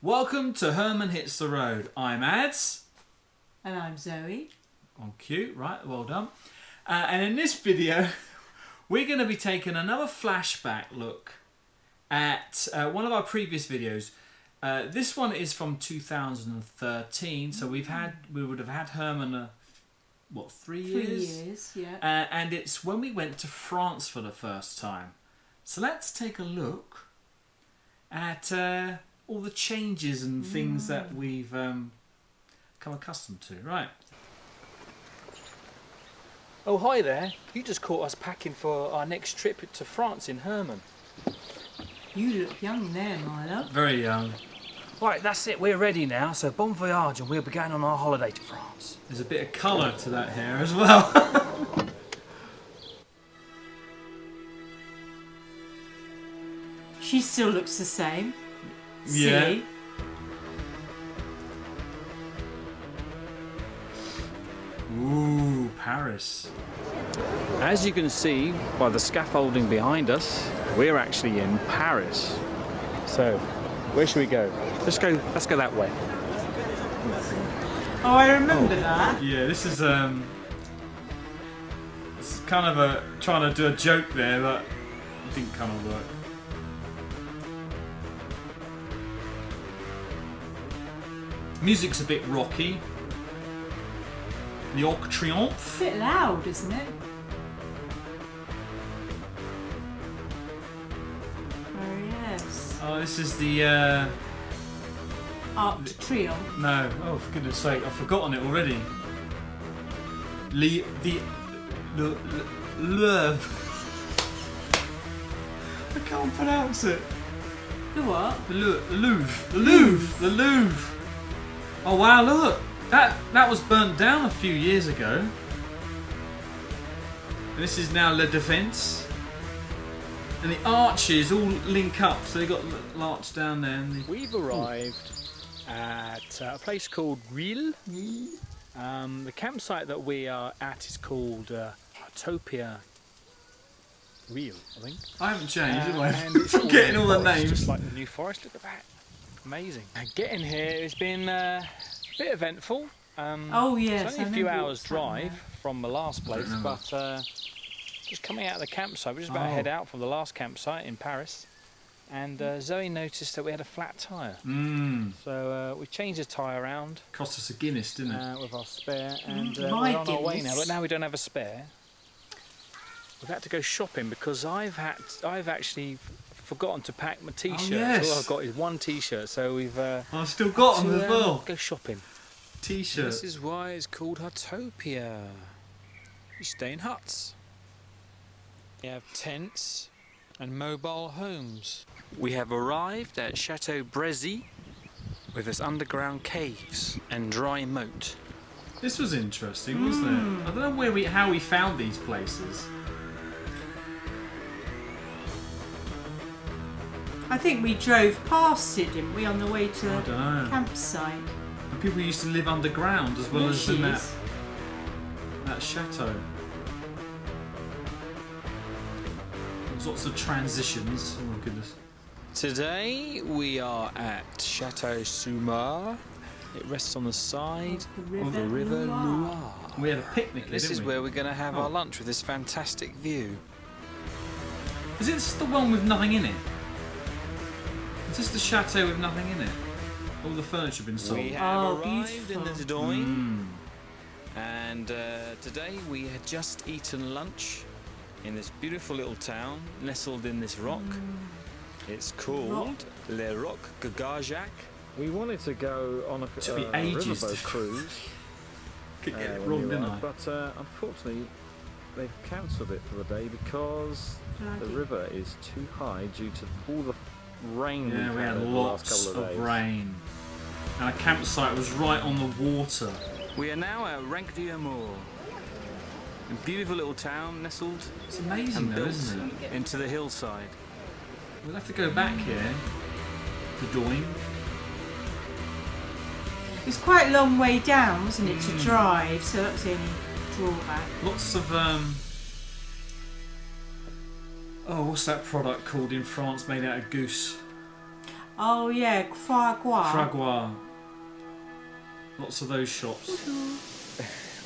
Welcome to Herman Hits the Road. I'm Ads. And I'm Zoe. On cue, right, well done. And in this video, we're going to be taking another flashback look at one of our previous videos. This one is from 2013, so we would have had Herman, 3 years? 3 years, yeah. And it's when we went to France for the first time. So let's take a look at all the changes and things that we've come accustomed to. Right. Oh, hi there. You just caught us packing for our next trip to France in Herman. You look young there, my love. Very young. Right, that's it. We're ready now. So bon voyage, and we'll be going on our holiday to France. There's a bit of colour to that hair as well. She still looks the same. Yeah. Silly. Ooh, Paris. As you can see by the scaffolding behind us, we're actually in Paris. So, where should we go? Let's go that way. Oh, I remember that. Yeah, this is kind of trying to do a joke there, but it didn't kind of work. Music's a bit rocky. The Arc de Triomphe. A bit loud, isn't it? Oh, yes. Oh, this is the Arc de Triomphe. no. Oh, for goodness sake, I've forgotten it already. The Louvre. I can't pronounce it. The what? The Louvre. Oh wow, look! That was burnt down a few years ago. And this is now La Défense. And the arches all link up, so they got the arch down there. And We've arrived at a place called Rille. The campsite that we are at is called Utopia Rille, I think. I haven't changed, have I? And it's I'm getting all the forest, names. Just like the New Forest, look at that. Amazing. Getting here has been a bit eventful. Oh, yes. It's only a few hours drive from the last place, but just coming out of the campsite, we're just about to head out from the last campsite in Paris, and Zoe noticed that we had a flat tyre. So we changed the tyre around. Cost us a Guinness, didn't it? With our spare, and we're My on our way Guinness. now, but now we don't have a spare. We've had to go shopping because I've actually forgotten to pack my t-shirt. yes. All I've got is one t-shirt, so we've I've still got them as well. go shopping. T-shirt. This is why it's called Utopia. You stay in huts. We have tents and mobile homes. We have arrived at Chateau Brezy with its underground caves and dry moat. This was interesting, wasn't it? I don't know how we found these places. I think we drove past it, didn't we, on the way to I don't know. the campsite. And people used to live underground as well as in There that she is. chateau. There's lots of transitions. Oh my goodness. Today we are at Chateau Soumar. It rests on the side of the River Loire. We had a picnic here, This didn't is we? where we're going to have our lunch with this fantastic view. Is this the one with nothing in it? Is this the chateau with nothing in it? All the furniture been sold? We have arrived beautiful. in the Dordogne, and today we had just eaten lunch in this beautiful little town nestled in this rock. It's called Le Roc Gagajac. We wanted to go on a Took me ages riverboat to- cruise, Could get it when wrong, we didn't I? arrived, but unfortunately they've cancelled it for the day because the river is too high due to all the rain Yeah, we've we had over the lots last couple of days. rain. And our campsite was right on the water. We are now at Ranc d'Amour, a beautiful little town nestled It's amazing and though, built isn't it? into the hillside. We'll have to go back here. The Dordogne. It's quite a long way down, wasn't it, to drive, so that's the only drawback. Lots of oh, what's that product called in France made out of goose? Oh yeah, Fragua. Fragua. Lots of those shops.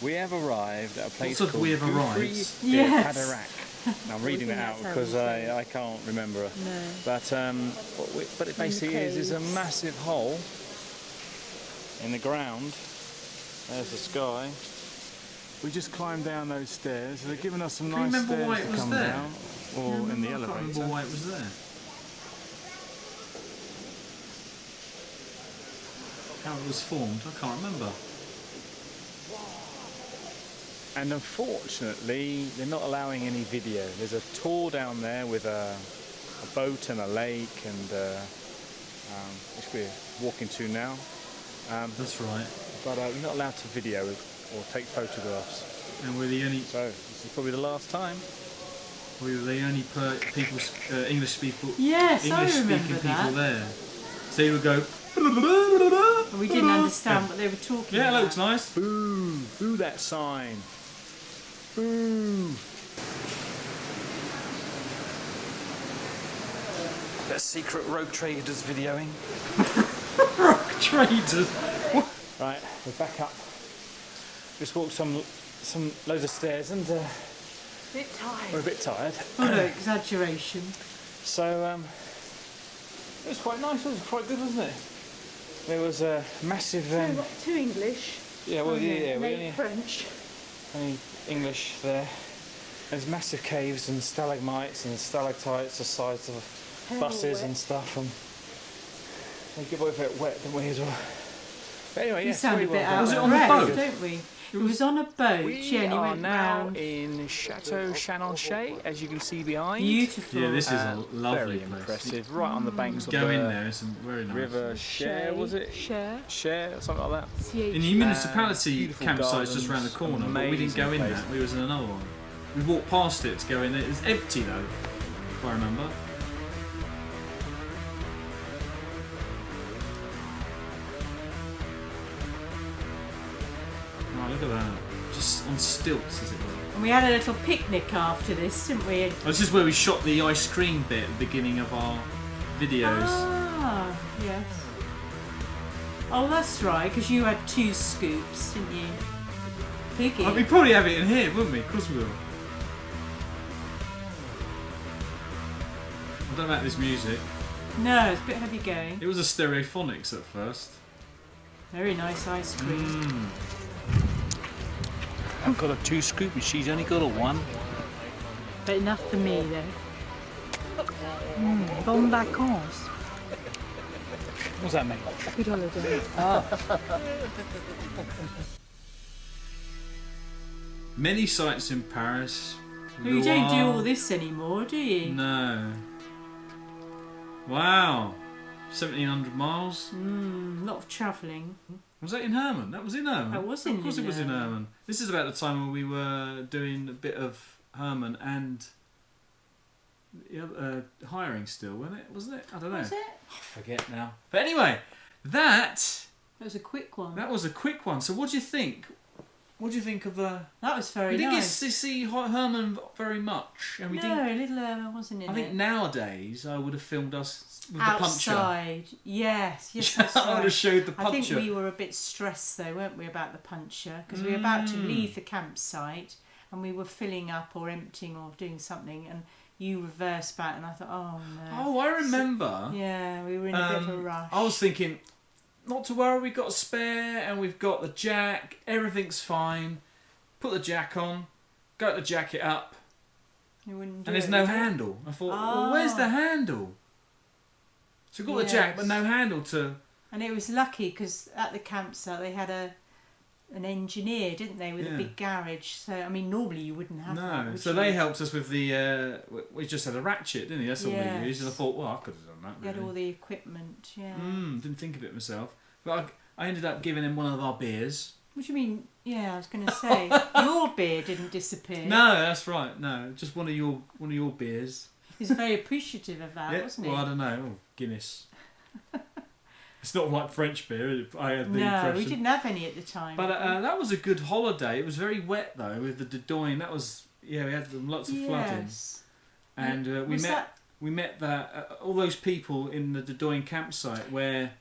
We have arrived at a place Lots of called we have Gouffre arrived. de Yes. Hadarac. Now I'm reading it think out that's how because you say it. I can't remember. No. But it basically is a caves. massive hole in the ground. There's the sky. We just climbed down those stairs. They're giving us some Can you nice remember stairs why it to was come there? down, or in the I can't elevator. remember why it was there. How it was formed, I can't remember. And unfortunately, they're not allowing any video. There's a tour down there with a boat and a lake, and which we're walking to now. That's right. But you're not allowed to video or take photographs. And we're the only So this is probably the last time. people, English people, Yes, I English remember speaking that. people there. So you would go. And we didn't understand what they were talking Yeah, it about. looks nice. Boo! Boo that sign! Boo! That secret rogue traders videoing. Rock traders. Right, we're back up. Just walked some loads of stairs and Bit tired. we're a bit tired. Oh no, exaggeration. So it was quite nice. It was quite good, wasn't it? There was a massive. Two English. Yeah, well, yeah, we and only, eight French. only English there. There's massive caves and stalagmites and stalactites the size of buses wet. and stuff. And they get a bit wet, didn't we, as well? But anyway, We yes, sound a very bit well out Was of it on the breath, boat? don't we? It was on a boat, We yeah, and you are went now round. in Chateau Chananchet, as you can see behind. Beautiful. Yeah, this is a lovely very place. impressive. Right on the banks of Go the in there, it's very nice. River Cher, was it? Cher. Cher, something like that. In the municipality beautiful campsite's just around the gardens, corner, but we didn't go in amazing that. We was in another one. We walked past it to go in there. It was empty though, if I remember. Oh, look at that. Just on stilts, as it were. And we had a little picnic after this, didn't we? Oh, this is where we shot the ice cream bit at the beginning of our videos. Ah, yes. Oh, that's right, because you had 2 scoops, didn't you? Piggy. We'd probably have it in here, wouldn't we? Of course we will. I don't know about this music. No, it's a bit heavy going. It was a stereophonics at first. Very nice ice cream. I've got a 2 scoop and she's only got a 1. But enough for me, though. Bon vacances. What's that mean? Good holiday. Many sites in Paris. Well, you don't do Loire. all this anymore, do you? No. Wow. 1,700 miles. A lot of travelling. Was that in Herman? That was in Herman. That was Of in course it was in Herman. Herman. This is about the time when we were doing a bit of Herman and hiring still, wasn't it? Wasn't it? I don't know. Was it? I forget now. But anyway, that was a quick one. was a quick one. So what do you think? What do you think of the... That was very We didn't nice. get to see Herman very much. And we No, didn't... a little wasn't in I think it. nowadays I would have filmed us with the puncher. Outside. Yes, that's I would right. have showed the I puncher. think we were a bit stressed though, weren't we, about the puncher? Because we were about to leave the campsite and we were filling up or emptying or doing something and you reversed back and I thought, oh no. Oh, I remember. Yeah, we were in a bit of a rush. I was thinking, not to worry, we've got a spare and we've got the jack, everything's fine. Put the jack on, got the jacket up, You wouldn't do and there's it, no would you? handle. I thought, Oh. well, where's the handle? So we've got the jack, but no handle to... And it was lucky because at the campsite they had an engineer, didn't they, with Yeah. a big garage. So, I mean, normally you wouldn't have that. No, would so you? they helped us with the... we just had a ratchet, didn't he? That's all Yes. we used. And I thought, well, I could have done that, You had really. all the equipment, yeah. Didn't think of it myself. But I ended up giving him one of our beers. What do you mean? Yeah, I was going to say, your beer didn't disappear. No, that's right. No, just one of your beers. He was very appreciative of that, wasn't he? Well, I don't know. Oh, Guinness. It's not like French beer. I had the No, impression. we didn't have any at the time. But did we? that was a good holiday. It was very wet though with the Dordogne. That was we had lots of flooding, Yes. and we was met. That, we met all those people in the Dodoyne campsite where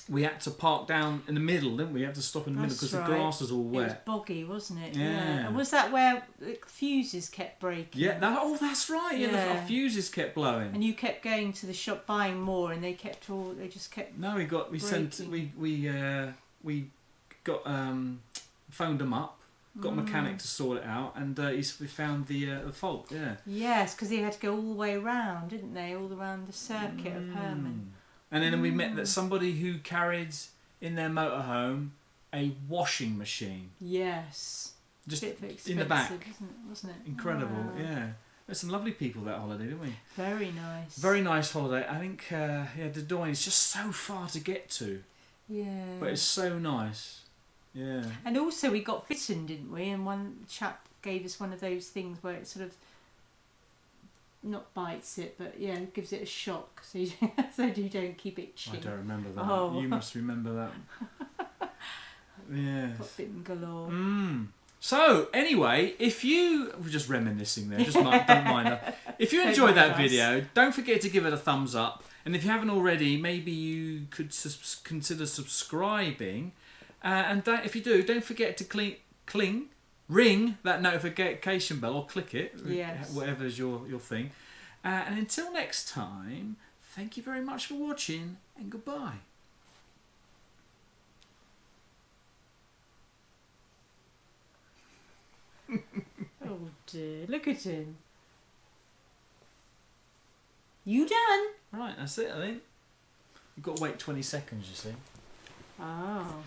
we had to park down in the middle, didn't we? We had to stop in the middle because the grass was all wet. It was boggy, wasn't it? Yeah. And was that where the fuses kept breaking? Yeah. That's right. Yeah. The fuses kept blowing. And you kept going to the shop buying more, and they just kept. No, we got phoned them up, got a mechanic to sort it out, and we found the fault. Yeah. Yes, because they had to go all the way around, didn't they? All around the circuit of Herman. And then we met somebody who carried in their motorhome a washing machine. Yes. Just bit in the back. Wasn't it? Incredible, Wow. yeah. There's some lovely people that holiday, didn't we? Very nice. Very nice holiday. I think, Dodoyne is just so far to get to. Yeah. But it's so nice. Yeah. And also we got bitten, didn't we? And one chap gave us one of those things where it sort of not bites it, but gives it a shock, so you don't keep itching. I don't remember that. Oh. You must remember that. Yeah. Got bitten galore. So anyway, if you we're just reminiscing there, don't mind that. If you enjoyed that video, don't forget to give it a thumbs up, and if you haven't already, maybe you could consider subscribing. And if you do, don't forget to ring that notification bell or click it, whatever's your thing. And until next time, thank you very much for watching, and goodbye. Oh dear, look at him. You done? Right, that's it, I think. You've got to wait 20 seconds, you see. Oh.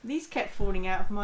These kept falling out of my